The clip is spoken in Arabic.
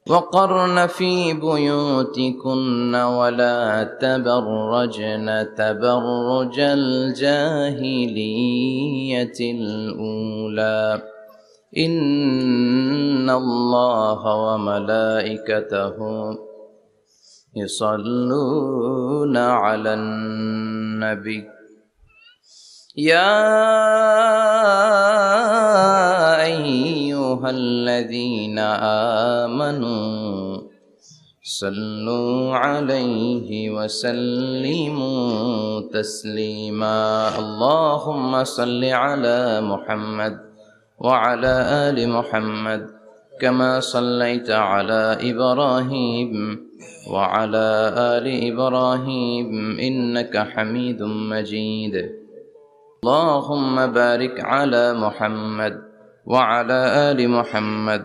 وقرن في بيوتكن ولا تبرجن تبرج الجاهلية الأولى إن الله وملائكته يصلون على النبي يا أيها الذين آمنوا صلوا عليه وسلموا تسليما اللهم صل على محمد وعلى آل محمد كما صليت على إبراهيم وعلى آل إبراهيم إنك حميد مجيد اللهم بارك على محمد وعلى آل محمد